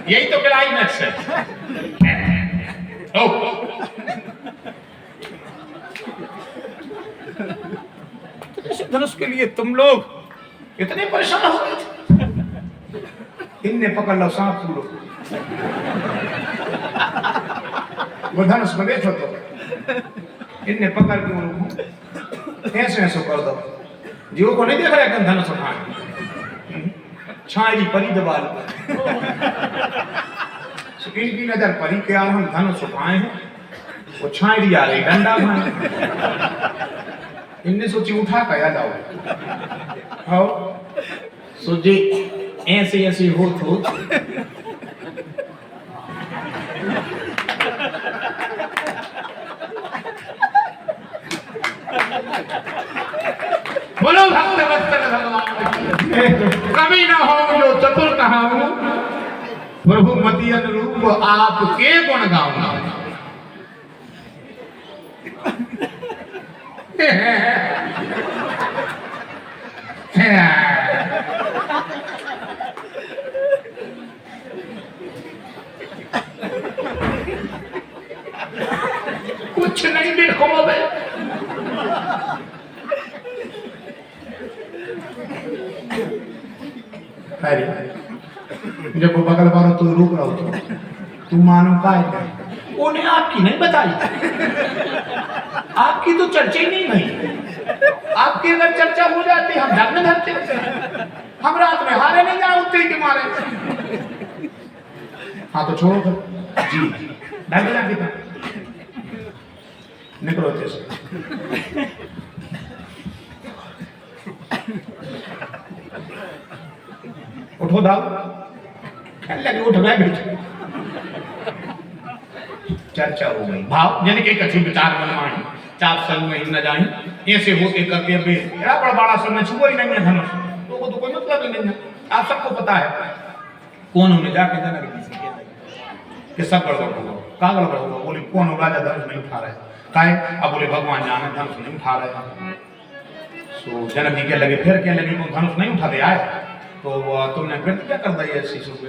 यही तो क्लाइमैक्स है। धनुष के लिए तुम लोग इतने परेशान हो गए थे। इनने पकड़ लो सांप पूरो, वो धनुष में बैठो तो इनने पकड़ के उनको ऐसे ऐसे कर दो। जीवो को नहीं देख रहा है धनुष उठाए, छाई परी दबा लो। इनकी नजर परी के आल हम धनुष उठाए हैं, वो छाई आ रही डंडा भाई। इनने सोची उठा कया लाओ हो सोचे ऐसे ऐसे हो तो बोलो भक्त वत्सल भगवान कभी ना हो जो चतुर कहाऊं, प्रभु मति अनुरूप आपके गुण गाऊंगा। कुछ नहीं देखो बे, जब वो बगल वाला तो रुक रहा हो तू मानो का उन्हें आपकी नहीं बताई, आपकी तो चर्चा ही नहीं हुई। आपकी अगर चर्चा हो जाती हम डर में धरते, हम रात में हारे नहीं जाए उठते के मारे। हाँ तो छोड़ो जी, डर लगा था निकलो जैसे उठो दाऊ लगे उठ गए बेटे। चर्चा हो गई भाव यानी कि कछु विचार मनमानी चाप संग में न जाए ऐसे होके करके अबे बड़ा बड़ा सुनना छुआ ही नहीं है धनुष तो वो तो कोई मतलब ही नहीं है। आप सबको पता है कौन उन्हें जाके जनक जी से कहता कि सब गड़बड़ होगा, का गड़बड़ होगा? बोले कौन राजा धनुष नहीं उठा रहे काहे? अब बोले भगवान जाने धनुष नहीं उठा रहे। सो जनक जी के लगे फिर क्या लगे वो धनुष नहीं उठा दे आए तो तुमने फिर क्या कर दिया शिशु पे?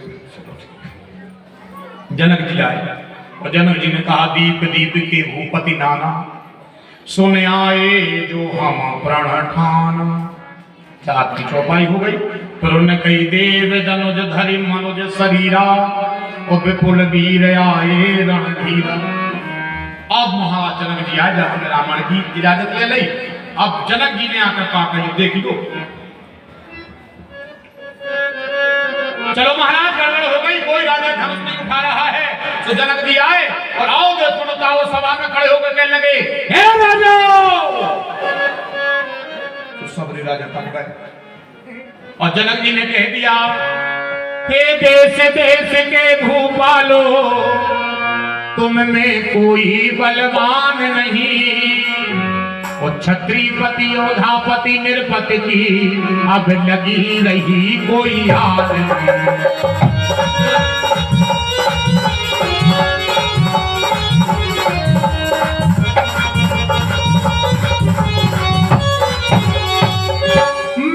जनक जी आए और जनक जी ने कहा दीप दीप के भूपति नाना सुन आए जो हम प्रण ठाना। चाप की चौपाई हो गई। फिर उन्होंने कही देव जनुज धरि मनुज शरीरा और विपुल वीर आए रणधीरा। अब महाजनक जी आए जब रावण की इजाजत ले ली। अब जनक जी ने आकर कहा कही देखियो चलो महाराज गड़बड़ हो गई, कोई राजा धनुष नहीं उठा रहा है। तो जनक जी आए और आओ सुनता वो सभा में खड़े होकर कहने लगे हे राजा। तो सब राजा थक गए और जनक जी ने कह दिया हे देश देश के भूपालो तुम में कोई बलवान नहीं। और क्षत्रियपति योधापति निरपति की अब लगी रही कोई हाल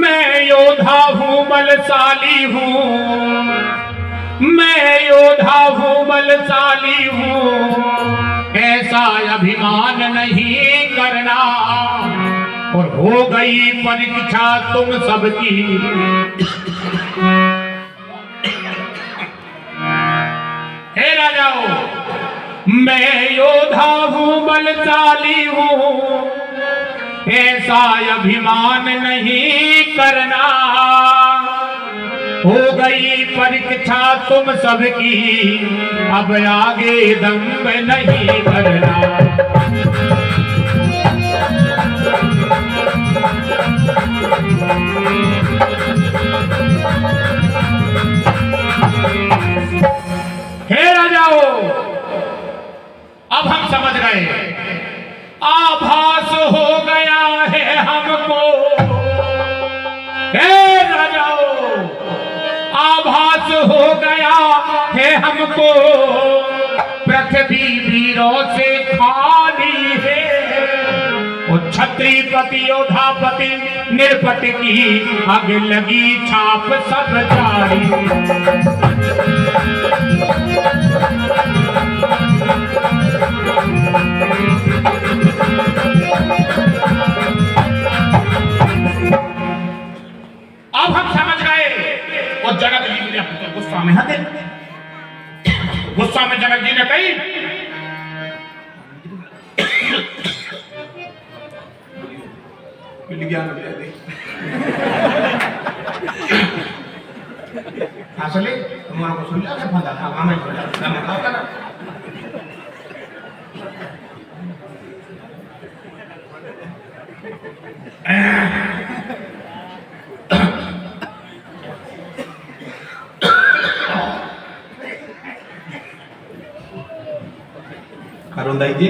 मैं योद्धा हूँ बलशाली हूँ, मैं योद्धा हूँ बलशाली हूँ, ऐसा अभिमान नहीं करना। और हो गई परीक्षा तुम सबकी हे राजाओ मैं योद्धा हूँ बलशाली हूँ, ऐसा अभिमान नहीं करना। हो गई परीक्षा तुम सबकी अब आगे दम्भ नहीं भरना। हे राजाओ अब हम समझ गए, आभास हो गया है हमको। हे राजाओ आभास हो गया है हमको, पृथ्वी वीरों से खाली है। और क्षत्रियपति योधापति निरपति की आग लगी छाप सब जारी। गुस्सा में हते। गुस्सा में जनक जी ने कही मिल गया ना दे असली तुम्हारा को सुन लिया क्या फंदा था हमें खाता ना करुण दाई जी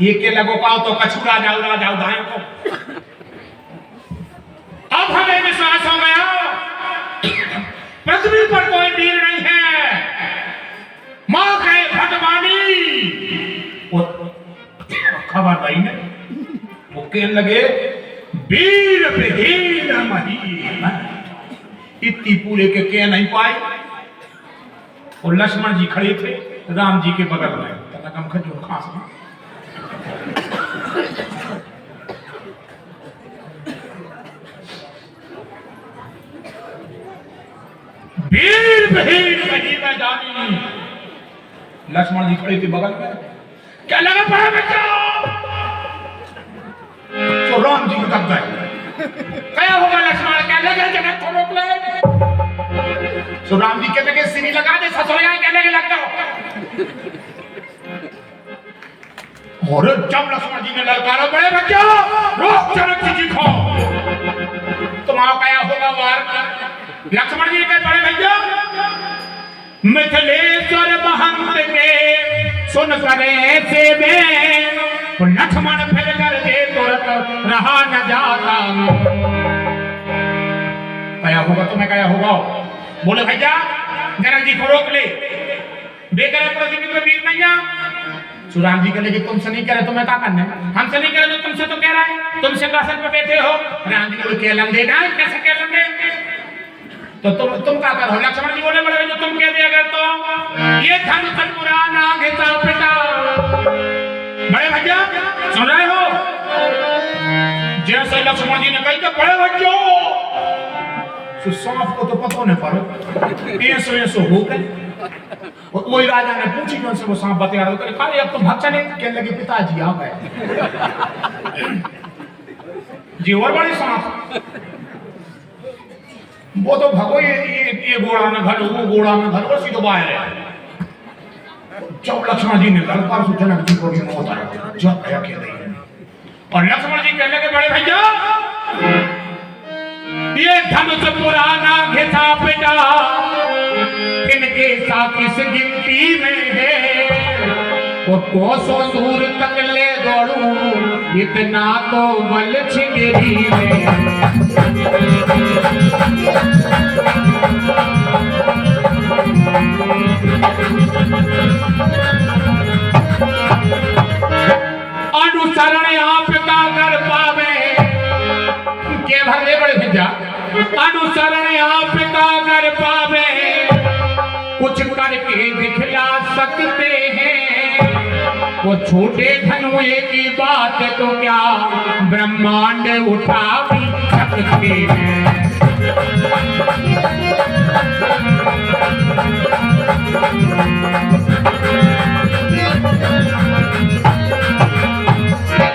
ये के लगो पाओ तो कछुरा जाओ धान को। अब हमें विश्वास हो गया पृथ्वी पर कोई वीर नहीं है। मां कहे भटवानी खबर भाई ने वो कहने लगे वीर विहीन महीन इतनी पूरे के कह नहीं पाए। और लक्ष्मण जी खड़े थे राम जी के बगल में कम खजूर खास में। वीर विहीन महीन जानी लक्ष्मण जी खड़े थे बगल में। क्या लगा पड़ा बच्चा तो राम जी को दब गए। क्या होगा लक्ष्मण क्या लगे जगह को रोक ले। तो राम जी के लगे सीनी लगा दे ससुरिया क्या लगे लग जाओ। और जब लक्ष्मण जी ने ललकारा बड़े बच्चा रोक जनक जी को तुम्हारा क्या होगा वार। लक्ष्मण जी के बड़े भैया मिथिलेश्वर महंत के सुन करे से में लक्ष्मण फिर कर दे तुरंत रहा न जाता। क्या होगा तुम्हें क्या होगा। बोले भैया जनक जी को रोक ले बेकर पृथ्वी पे वीर नहीं है। सुराम जी के लिए तुमसे नहीं करे तो मैं क्या करना है। हमसे नहीं करे तो तुमसे तो कह रहा है तुम सिंहासन पे बैठे हो। राम जी को केलम देना है कैसे केलम दे तो तुम क्या करो। लक्ष्मण जी बोले बड़े जो तुम कह दिया अगर तो ये धन सन पुराना घिसा पिटा। बड़े भैया सुन रहे हो जैसे लक्ष्मण जी ने कही तो बड़े बच्चों तो सांप को तो पता नहीं पड़ो ऐसो हो गए। वही राजा ने पूछी जो से वो सांप बता रहा था खाली अब तो भक्त चले कहने लगे पिताजी आ गए जी और बड़ी सांप वो तो भगो ये घोड़ा में घर वो घोड़ा में घर और सीधो बाहर है। जब लक्ष्मण जी ने ललकार से जनक जी को भी मौत आया जब भैया कह रही है और लक्ष्मण जी कहने लगे बड़े भैया ये धनुष पुराना घिसा पिटा इनके साथ इस गिनती में है वो कोसों दूर तक ले दौड़ूं इतना तो बल छिगरी में। अनुसरण आपका कर पावे के भले बड़े भैया अनुसरण आपका कर पावे कुछ करके दिखला सकते हैं। वो छोटे धनुए की बात तो क्या ब्रह्मांड उठा भी सकते हैं।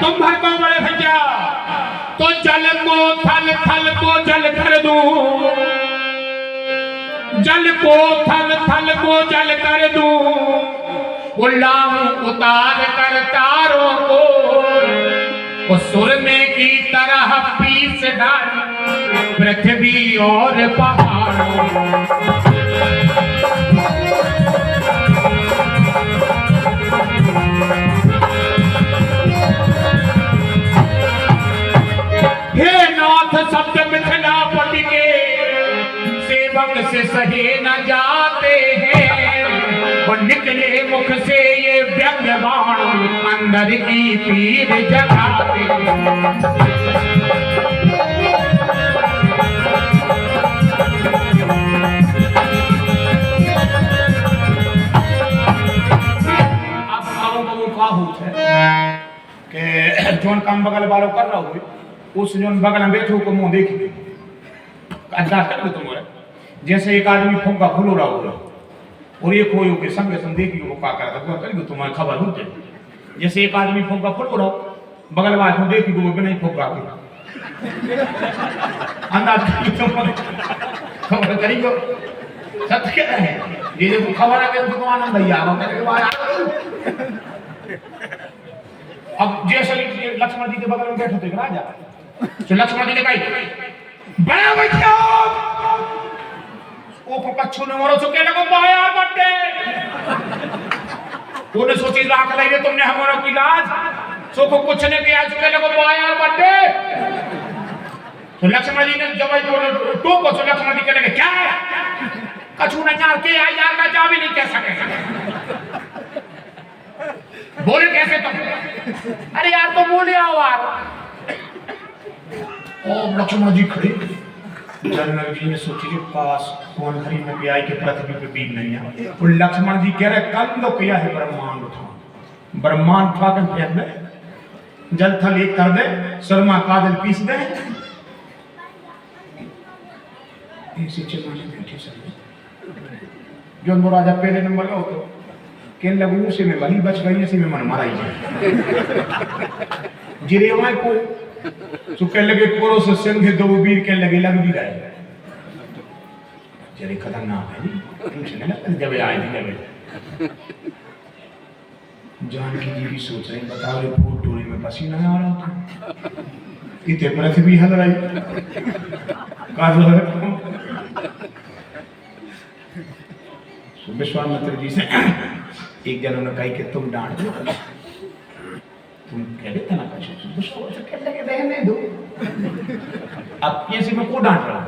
तुम भड़को बड़े भैया तो जल को थल थल को जल कर दूं जल को थल थल को जल कर दूं उल्लाऊं उतार कर तारों को सुर में की तरह पीस डाल पृथ्वी और पहाड़ों। हे नाथ शब्द मिथिलापति के सेवक से सहे न जाते हैं और निकले मुख से ये व्यंग्य बाण अंदर की पीर जगाते हैं। अब का होत है कि जोन काम बगल वालों कर रहा हो उस जो बगल में बैठो को मुंह देखी अड्डा कर दो तुम्हारे जैसे एक आदमी फुग्गा फूलो रहा होगा और एक हो के संगे संग देखी वो का करता तो कर तुम्हारी खबर होते जैसे एक आदमी फुग्गा फूलो रहा बगल वाले को देखी वो बिना ही फुग्गा के अंदाज खबर करियो सत्य क्या है ये जो खबर आ गई तो आनंद भैया अब जैसे लक्ष्मण जी के बगल में बैठे थे राजा तो लक्ष्मण जी ने कही बड़ा बच्चा ओ कच्छु ने मोरो चुके लगो बाया बट्टे तूने सोची राख लाई रे तुमने हमारा की लाज सो को कुछ ने किया चुके लगो बाया बट्टे तो लक्ष्मण जी ने जब तो को लक्ष्मण जी कहने क्या कछु न यार के यार का जा भी नहीं कह सके बोले कैसे तुम अरे यार तो बोले आओ यार ओ लक्ष्मण जी खड़े जनरल जी ने सोची के पास कौन खरी में आई के पृथ्वी पे बीन नहीं है और लक्ष्मण जी कह रहे कल तो किया है ब्रह्मांड उठा के फेंक दे जल थल एक कर दे शर्मा काजल पीस दे ऐसे चलने बैठे सब जो राजा पहले नंबर का होता के लगू से में भली बच गई ऐसे में मन मारा ही जिरे वहां को तो कह लगे कोरो से संगे दो वीर के लगे लग भी गए जरे खतरनाक है जी टेंशन है ना जब आए थे जब जानकी जी भी सोच रही बताओ रे फूट टोरी में पसीना आ रहा था इतने पृथ्वी हल रही विश्वामित्र जी से एक जन ने कही कि तुम डांट दो तुम कह देते ना कुछ कह लगे रहने दो अब ये से मैं को डांट रहा हूं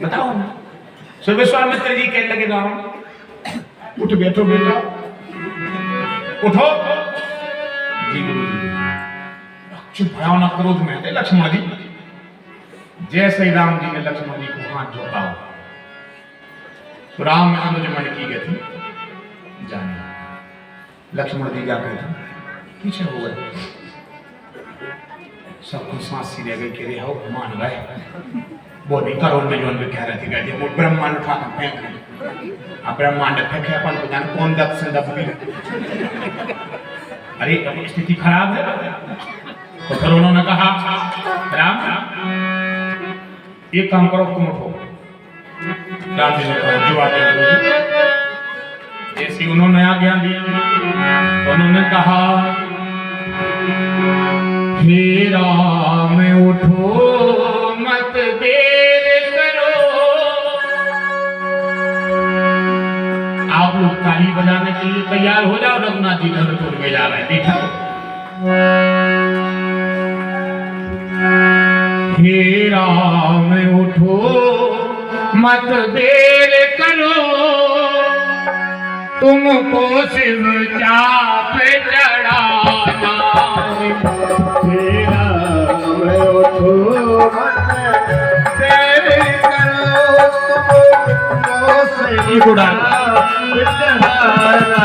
बताओ ना सो विश्वामित्र जी कहने लगे गांव उठ बैठो बेटा उठो जी गुरु जी चुप भयानक क्रोध में थे लक्ष्मण जी जैसे ही राम जी ने लक्ष्मण जी को हाथ झोंका तो राम में अनुज मन की गति जाने लक्ष्मण जी जाकर पीछे हो गए सबको सांस सी रह गई कि रे हो मान गए बोली करोड़ में जोन भी कह रहे थे कहते वो ब्रह्मांड उठा कर फेंक अब ब्रह्मांड फेंके अपन को जाने कौन दब से दब गई अरे अब स्थिति खराब है तो फिर उन्होंने कहा राम एक काम करो तुम उठो राम जी ने कहा जो आज्ञा जैसी उन्होंने आज्ञा दी उन्होंने कहा हे राम उठो मत देर करो आप लोग ताली बजाने के लिए तैयार हो जाओ रघुनाथ जी धनुष में जा रहे हैं देखा हे राम उठो मत देर करो तुमको शिव चाप चढ़ाना हे राम उठो मत देर करो तुमको शिव चाप चढ़ाना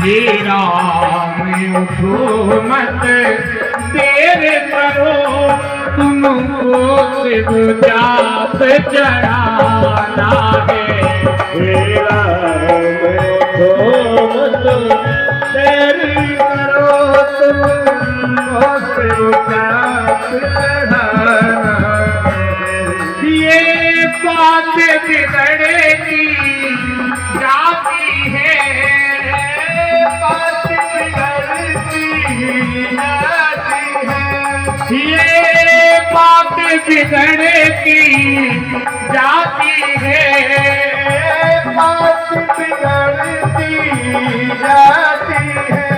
हे राम उठो मत देर करो तुमको शिव चाप चढ़ाना है हे राम उठो मत देर करो तुमको शिव चाप चढ़ाना ये बात बिगड़ेगी जाती है बात बिगड़ती जाती है ये बात बिगड़ने की जाती है बात बिगड़ती जाती है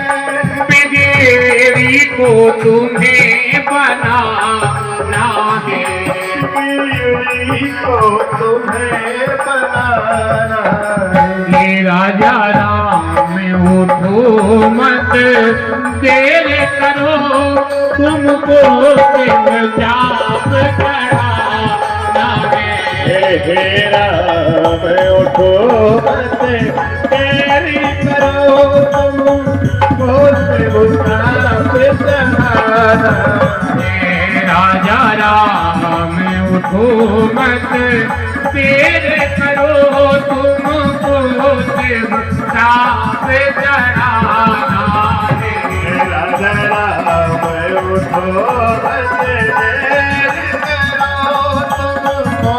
बिगड़ी को तुम्हें बनाना है बिगड़ी को तुम्हें बनाना है राजा राम उठो मत देर करो तुमको शिव चाप चढ़ाना है हे राम उठो मत तेरी करो तुम मुझसे मुसाफिर चढ़ाना। हे राजा राम उठो मत तेरे करो तुमको से मुसाफिर चढ़ाना। हे राजा राम उठो मत तेरी करो तुमको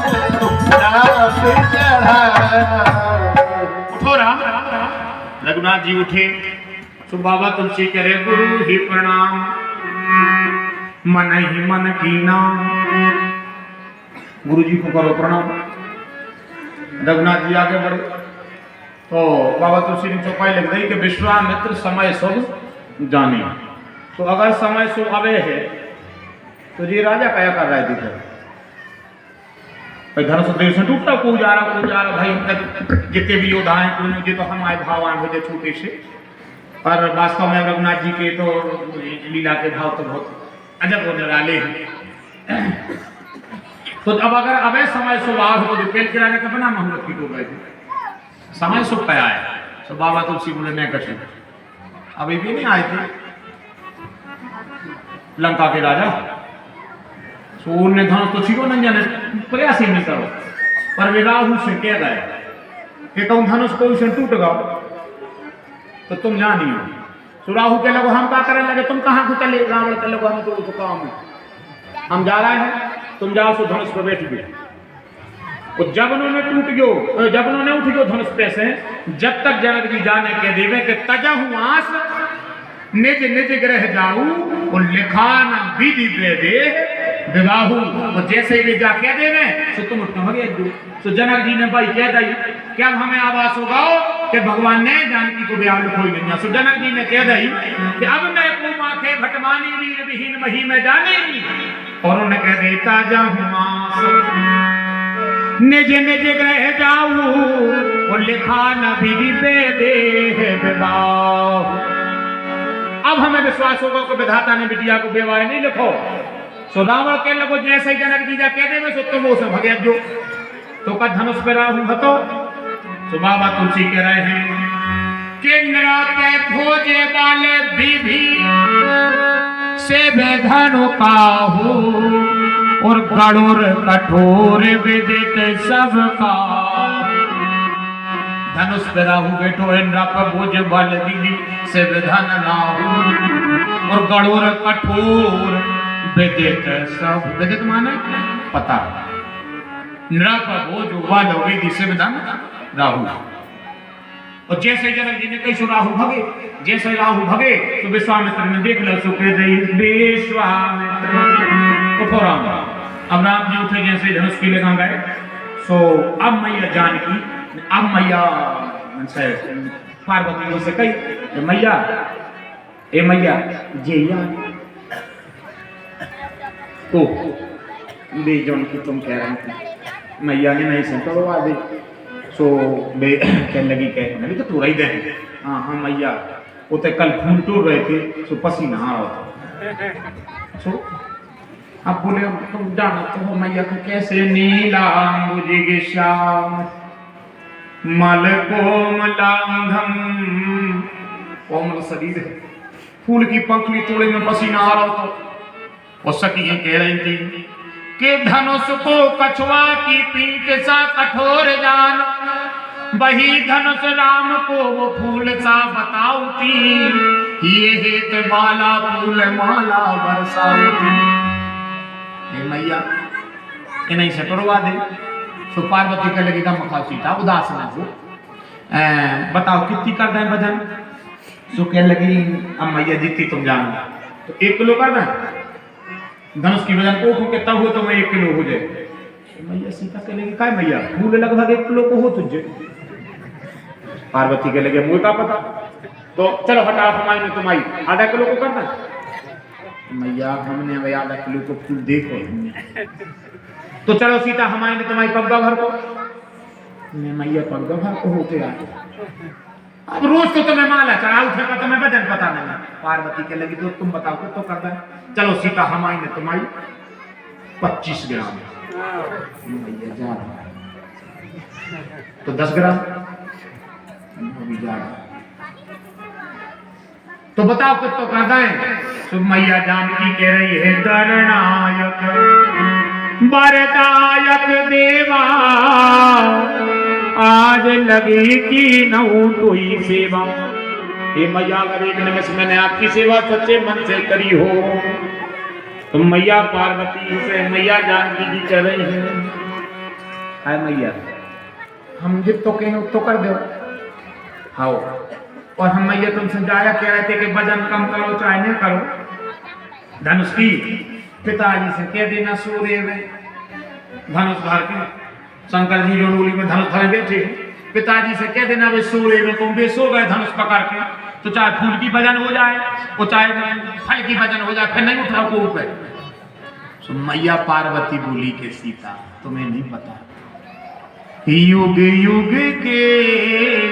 से मुसाफिर चढ़ाना। उठो राम राम राम। रघुनाथ जी उठे तो बाबा तुलसी करे गुरु ही प्रणाम, मन ही मन कीना। गुरु जी को करो प्रणाम। रघुनाथ जी आगे बढ़े तो बाबा तुलसी ने चौपाई लग गई कि विश्वामित्र समय शुभ जाने। तो अगर समय शुभ अवे है तो ये राजा क्या कर रहा है? देखो भाई धनुष देव से टूटता को जा रहा भाई जितने भी योद्धा हैं कोई मुझे तो हम आए भावान हो जाए छोटे से। पर वास्तव में रघुनाथ जी के तो लीला के भाव तो बहुत अजब और निराले हैं। तो अब अगर अबे समय सुबह हो तो पेट गिराने का बना मोहम्मद की हो गए थे। समय सुख पे आए तो बाबा तुलसी बोले नहीं कटे अभी भी नहीं आए थे लंका के राजा। तो उन्हें धनुष तो छिको नहीं जाने प्रयास ही नहीं करो पर वे राहु से कह गए कि तुम धनुष को उसे टूट गओ तो तुम जान ही हो। तो राहु के लगो हम क्या करने लगे तुम कहाँ को चले? रावण के लगो हम तो काम है हम जा रहे हैं तुम जाओ सो धनुष पर बैठ गए। तो जब उन्होंने टूट गयो जब उन्होंने उठ गयो धनुष पे से जब तक जनक जी जाने के देवे के तजा हूँ आस निज निज ग्रह जाऊ और लिखा न विधि दे विवाहू। तो जैसे ही जा कह देवे तो तुम उठना हो गया। तो जनक जी ने भाई कह दी क्या हमें आवास होगा कि भगवान ने जानकी को ब्याह कोई नहीं। सो जनक जी ने कह दी कि अब मैं को माखे भटमानी वीर विहीन मही में जाने और उन्होंने कह दी ताजा हूँ निज निज ग्रह जाऊ और लिखा न विधि दे विवाह। अब हमें विश्वास होगा कि विधाता ने बिटिया को बेवाए नहीं लिखो। सो रावण के लगो जैसे जनक जी कह दे सो तुम वो से भगे जो तो का धनुष पे राहु हतो। तो बाबा तुलसी कह रहे हैं कि नराते भोजे वाले विधि से बेधनु काहू और गणुर कठोर विदित सबका। धनुष पे राहु बैठो नृप भोज बल विधि से विधन राहु और गणुर कठोर विदित सब। विदित माने पता। नृप भोज बल विधि से विधन राहु। और जैसे जनक जी ने कही राहु भगे जैसे राहु भगे तो विश्वामित्र ने देख लो सो कह दे विश्वामित्र उठो राम। अब राम जी उठे जैसे धनुष के लगा गए। सो अब मैया जानकी अब मैया पार्वती से कही मैया ए मैया जे तो बे जौन की तुम कह रहे थे मैया ने नहीं सुन करवा दे। सो बे कहने लगी कह तो तू रही दे। हाँ हाँ मैया वो तो कल फूल टूट रहे थे सो पसीना आ रहा था। सो अब बोले तुम जानो तो हो मैया को कैसे नीला मुझे श्याम मल कोमलांगम कोमल शरीर है फूल की पंखुड़ी तोड़े में पसीना आ रहा था। और सखी कह रही थी कि धनुष को कछुआ की पीठ सा कठोर जान वही धनुष राम को वो फूल सा बताऊती ये हेत माला फूल माला बरसाऊती। मैया इन्हीं से तोड़वा दे। तो पार्वती के लगी का मखा सीता उदास न हो बताओ कितनी कर दें भजन। सो कह लगी अब मैया जीती तुम जानो तो 1 किलो कर दें धनुष की वजन को कितना हो तो मैं 1 किलो हो जाए। मैया सीता कह लगी काय मैया फूल लगभग 1 किलो को हो तुझे। पार्वती के लगे मुझे का पता तो चलो हटा हमारी में तुम आई आधा किलो को करना। मैया हमने भाई आधा किलो को फूल देखो तो चलो सीता हमारे ने तुम्हारी पग्गा भर को मैया पग्गा भर को होते आए। अब रोज तो तुम्हें माला चढ़ा उठे का तुम्हें वजन पता नहीं। पार्वती के लगी तो तुम बताओ तो करता है। चलो सीता हमारी ने तुम्हारी 25 ग्राम मैया जा रहा है तो 10 ग्राम अभी जा रहा है तो बताओ कुछ तो कहता है। तो मैया जानकी कह रही है गणनायक वरदायक देवा आज लगे कि नऊ तुई सेवा। ये मैया अगर एक निमिष मैंने आपकी सेवा सच्चे मन से करी हो तो मैया पार्वती से मैया जानकी जी कह रही है हाय मैया हम जित तो कहें तो कर दो आओ। और हम मैया तुमसे जाया कह रहे थे कि वजन कम करो चाहे न करो। धनुष की पिताजी से कह देना सूर्य में धनुष धर के शंकर जी डोली में धनुष धरे बैठे पिताजी से कह देना वे सूर्य में तुम बेसो गए धनुष पकड़ के तो चाहे फूल की वजन हो जाए और चाहे फल की वजन हो जाए फिर नहीं उठाओ को ऊपर। तो मैया पार्वती बोली के सीता तुम्हें नहीं पता युग युग के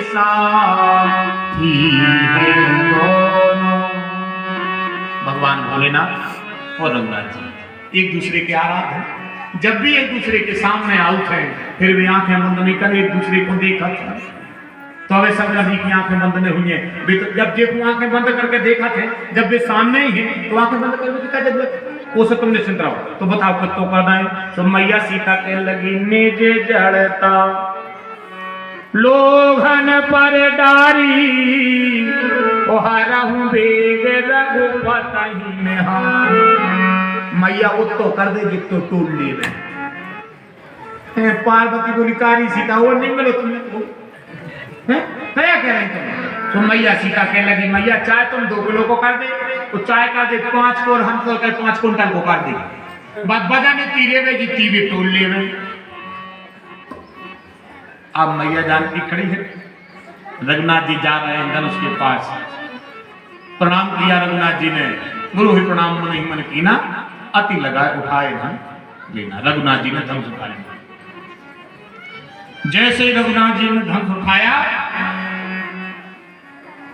साथी हैं दोनों। भगवान भोलेनाथ और रघुनाथ जी एक दूसरे के आराध हैं। जब भी एक दूसरे के सामने आउट है फिर भी आंखें बंद नहीं कर एक दूसरे को देखा था तो अवे शंकर जी की आंखें बंद नहीं हुई हैं। तो जब देखो आंखें बंद करके देखा थे जब वे सामने ही है तो आंखें बंद करके क्या जरूरत वो सब तुम निश्चिंत रहो। तो बताओ कुछ तो करना है। तो मैया सीता के लगी निज जड़ता लोभन पर डारी ओहरहु वेग रघुपति में मैया उत्तो कर दे जितो टूट ले रहे पार्वती को निकारी सीता वो नहीं मिलो तुमने क्या कह रहे तुम। तो मैया सीता कह लगी मैया चाहे तुम 2 किलो को कर दे तो चाय कर दे 5 को और हम तो 5 कुंटल को कर दे बात बजा ने तीरे में जितनी भी टोल ले में। अब मैया जानकी खड़ी है रघुनाथ जी जा रहे हैं धनुष के पास प्रणाम किया रघुनाथ जी ने गुरु ही प्रणाम मन ही मन की ना अति लगाए उठाए धन लेना। रघुनाथ जी ने धनुष उठा लिया। जैसे ही रघुनाथ जी ने धनुष उठाया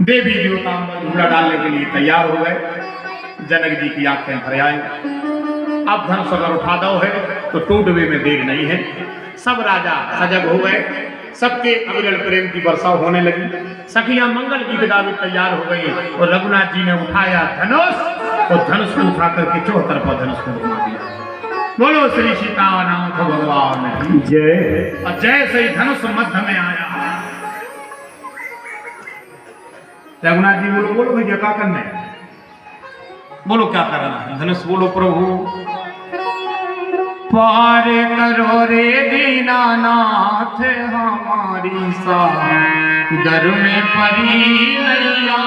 देवी देवता घोड़ा डालने के लिए तैयार हो गए। जनक जी की आंखें भर आई। अब धनुष अगर उठा दो है तो टूटवे में देर नहीं है। सब राजा सजग हो गए सबके अविरल प्रेम की वर्षा होने लगी। सखियां मंगल गीत गावे तैयार हो गई और रघुनाथ जी ने उठाया धनुष और धनुष को उठा करके 74 पर धनुष को घुमा दिया। बोलो श्री सीतानाथ भगवान की जय। और जैसे ही धनुष मध्य में आया रघुनाथ जी बोलो बोलो भैया क्या करना है बोलो क्या करना है। धनुष बोलो प्रभु पार करो रे दीनानाथ हमारी सागर में परी नैया।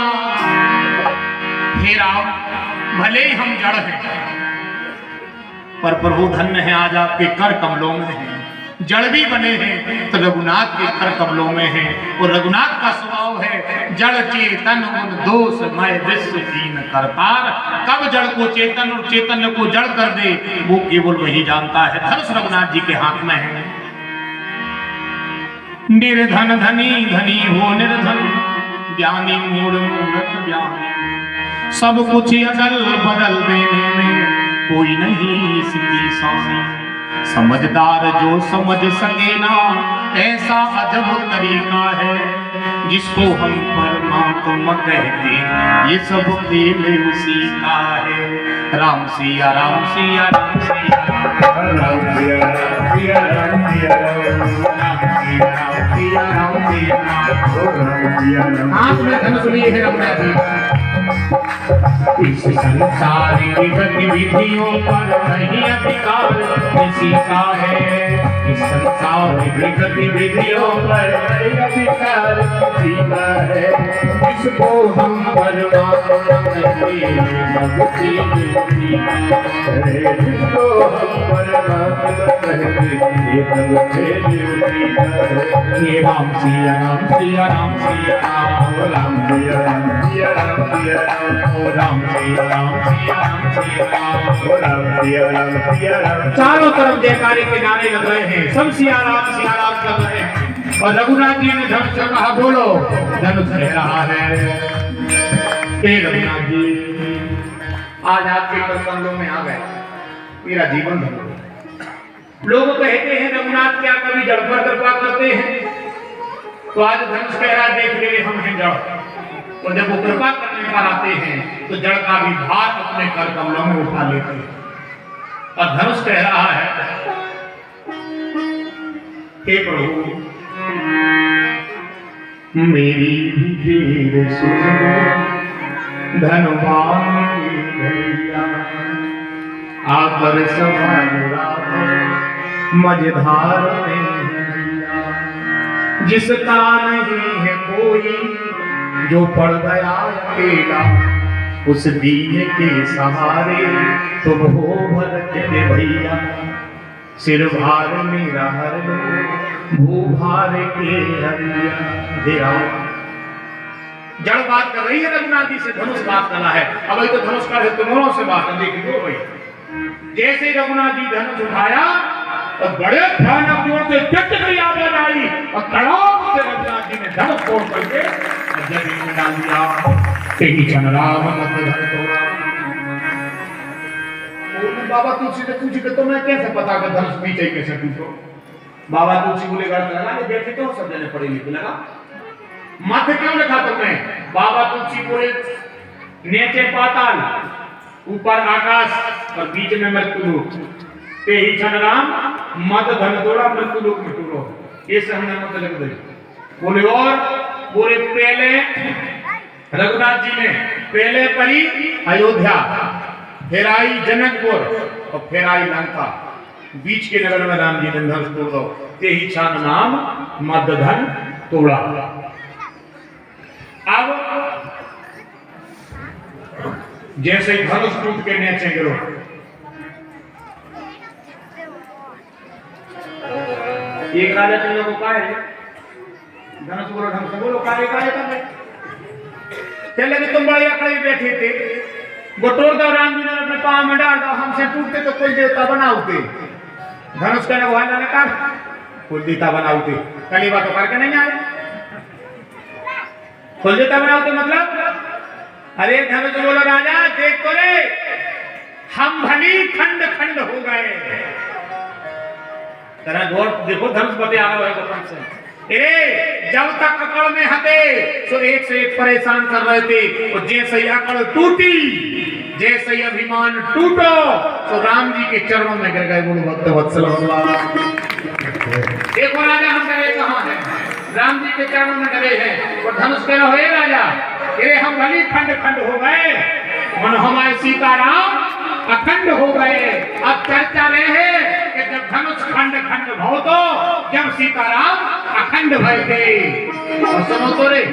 हे राम भले ही हम जड़ हैं पर प्रभु धन्य है आज आपके कर कमलों में हैं। जड़ भी बने हैं तो रघुनाथ के कर कमलों में हैं और रघुनाथ का स्वभाव है जड़ चेतन उन दोष मैं विश्व दीन करतार। कब जड़ को चेतन और चेतन को जड़ कर दे वो केवल वही जानता है। धनुष रघुनाथ जी के हाथ में है। निर्धन धनी धनी हो निर्धन ज्ञानी मूढ़ मूर्ख ज्ञानी सब कुछ अदल बदल देने में कोई नहीं इसकी सानी। समझदार जो समझ सके ना ऐसा अजब तरीका है जिसको हम परमात्मा कहते ये सब खेल उसी का है। राम सिया राम सिया राम सिया राम सिया राम सिया राम सिया राम सिया राम सिया राम। आपने धनुष लिए है रघुनाथ जी। इस संसारी गतिविधियों पर नहीं अधिकार किसी का है। इस संसारी गतिविधियों पर नहीं अधिकार किसी का है। जिसको हम परमात्मा कहते भक्ति मिलती है। जिसको हम परमात्मा कहते भक्ति मिलती है। ये राम सिया राम सिया राम सिया राम सिया राम सिया राम सिया राम सिया राम सिया राम सिया राम सिया राम। चारों तरफ जयकारे के नारे लग रहे हैं सब सिया राम कर रहे हैं। और रघुनाथ जी ने धनुष से कहा बोलो धनुष ले रहा है। रघुनाथ जी आज आपके कमलों में आ गए मेरा जीवन धन्य। लोग कहते हैं रघुनाथ क्या कभी जड़ पर कृपा करते हैं, तो आज धनुष कह रहा देख ले हम हैं जड़, तो जब वो कृपा करने पर आते हैं तो जड़ का भी भार अपने कर कमलों में उठा लेते हैं। और धनुष कह रहा है हे प्रभु मेरी जीव सुनो धनवान भैया आकर सवार मझधार में जिसका नहीं है कोई जो पड़ गया अकेला उस दीन के सहारे तुम हो भरत के भैया सिर भार मेरा हर लो भू भार के हरिया। जड़ बात कर रही है रघुनाथ जी से, धनुष बात करना है। अब तो धनुष का दोनों से बात है, देखिए भाई जैसे रघुनाथ जी धनुष उठाया और बड़े भयानक जोर से चट गई आवाज आई और कड़ाक से रघुनाथ जी ने धनुष तोड़ करके जमीन में डाल दिया। तेरी चंद्राम बाबा तुलसी से पूछी कि तुम्हें कैसे पता कि धनुष पीछे कैसे टूटो? बाबा तुलसी बोले लगा बैठे तो सब जने पढ़े लिखे लगा माथे क्यों लिखा तुमने? बाबा तुलसी बोले नीचे पाताल ऊपर आकाश और बीच में मृत्युलोक, ते ही छनराम मद धन दौड़ा मृत्युलोक में टूरो, ये से हमने मत लग गई। बोले और बोले पहले रघुनाथ जी ने पहले परी अयोध्या, फिर आई जनकपुर और फिर आई लंका, बीच के नगर में राम जी ने धनुष तोड़ दो, ते ही छान नाम मद धन तोड़ा। अब जैसे ही धनुष टूट के नीचे गिरो, एक राजा के लोगों का है धनुष बोलो ढंग से बोलो काले काले कर रहे चले तुम बड़े अकड़े बैठे थे, वो तोड़ दो राम जी ने अपने पांव में डाल दो, हमसे टूटते तो कोई देवता बनाते, धनुष का लगवाया ने कहा कुल देवता बनाते, कली बात तो करके नहीं आए कुल देवता बनाते मतलब अरे धनुष बोलो राजा देख तो रे हम भली खंड खंड हो गए, तेरा गौर देखो धनुष बते आ रहा है गोपन से। ए जब तक अकड़ में हते तो एक से एक परेशान कर रहे थे, और जैसे ही अकड़ टूटी जैसे ही अभिमान टूटो तो राम जी के चरणों में गिर गए। बोलो भक्त वत्सल देखो राजा हम डरे कहाँ हैं, राम जी के चरणों में डरे हैं, और धनुष कह रहे हो राजा ये हम भली खंड खंड हो गए, मन हमारे सीताराम अखंड हो गए। अब चर्चा रहे कि जब धनुष खंड खंड भो तो जब सीताराम अखंड भय थे। और सुनो तो रे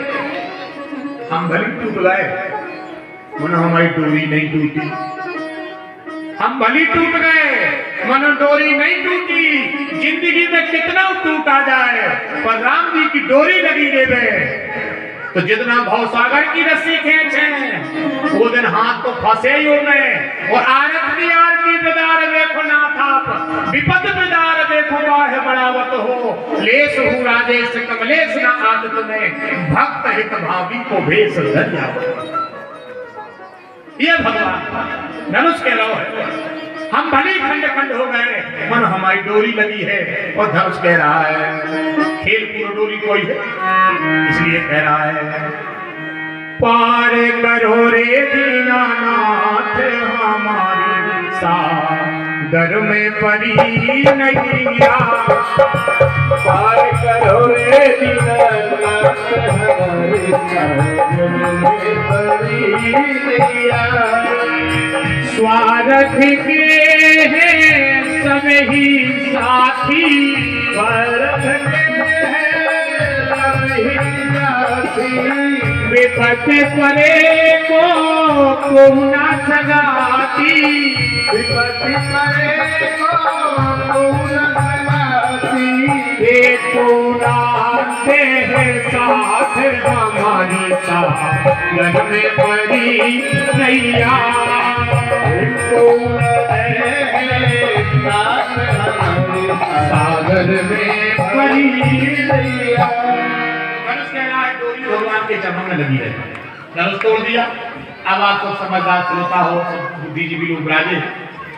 हम भली टूट गए, मन हमारी डोरी नहीं टूटी, हम भली टूट गए मन डोरी नहीं टूटी। जिंदगी में कितना टूटा जाए पर राम जी की डोरी लगी रहे, तो जितना भवसागर की रस्सी खींचे वो दिन हाथ तो फंसे ही हो गए। और आरत दियार की बेदार देखो ना था विपद बेदार देखो बाह बढ़ावत हो, लेस हूँ राजेश कमलेश ना आदत में भक्त हित भावी को भेष धन्या। ये भगवान धनुष कह रहा है हम भले खंड खंड हो गए, मन हमारी डोरी लगी है। और धनुष कह रहा है खेल पूरा डोरी कोई है, इसलिए कह रहा है पार करो रे दीनानाथ हमारी सागर में परी नैया, पार करो रे दीनानाथ हमारी सागर में परी नैया। स्वार्थ के हैं सब ही साथी, स्वार्थ के हैं सब ही साथी, विपत परे को ना सगाती, विपत परे को ना सगाती। एक पूराते हैं साथ हमारी सागर में परी नैया, सागर में परी नैया। धनुष कह रहा है डोरी भगवान के चरणों में लगी है, धनुष तोड़ दिया। अब आप सब समझदार श्रोता हो, सब बुद्धिजीवी लोग राजे,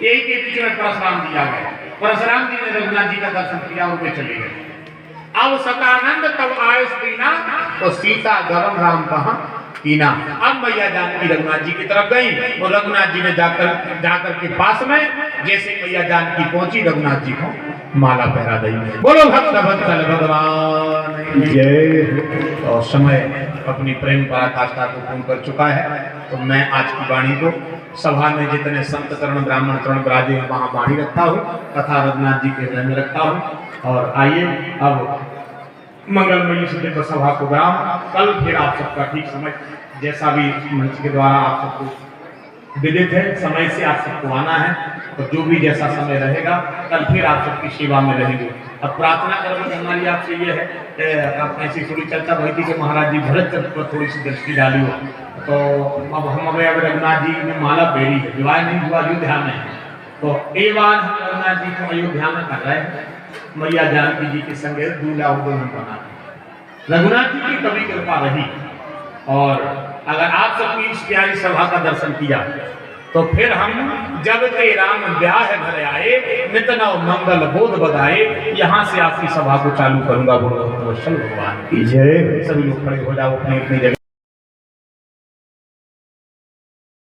यही के बीच में परशुराम दिया गया। परशुराम जी ने रघुनाथ जी का दर्शन किया और वे चले गए। अब सतानंद तब आए दीना, तो सीता गरम राम कहा कीना। अब मैया जानकी रघुनाथ जी की तरफ गई और रघुनाथ जी ने जाकर के पास में जैसे मैया जानकी पहुंची, रघुनाथ जी को माला पहरा दी। बोलो भक्त वत्सल भगवान जय। और समय अपनी प्रेम पराकाष्ठा को पूर्ण कर चुका है, तो मैं आज की वाणी को सभा में जितने संत तरण ब्राह्मण तरण विराजे वहां वाणी रखता हूँ, कथा रघुनाथ जी के हृदय में रखता हूँ। और आइए अब मंगलमयी सुदिव्य सभा को विराम। कल फिर आप सबका ठीक समय जैसा भी मंच के द्वारा आप सबको विदित है, समय से आप सबको आना है, तो जो भी जैसा समय रहेगा कल फिर आप सबकी सेवा में रहेंगे। अब प्रार्थना करने हमारी आपसे ये है, आप ऐसी थोड़ी चर्चा हुई थी कि महाराज जी भरत चंद्र पर थोड़ी सी दृष्टि डाली हो, तो अब हम अब रघुनाथ जी ने माला पहरी है, विवाह नहीं हुआ, अयोध्या में है, तो एक बार हम रघुनाथ जी को अयोध्या में कर रहे हैं, मैया जानकी जी के संगे दूल्हा उद्दोलन बना। रघुनाथ जी की कभी कृपा रही, और अगर आप सबकी इस प्यारी सभा का दर्शन किया तो फिर हम जब ते राम ब्याह घर आए, नित नव मंगल बोध बधाए, यहाँ से आपकी सभा को चालू करूंगा। बोलो भगवान की जय। सभी लोग खड़े हो जाओ अपनी अपनी जगह।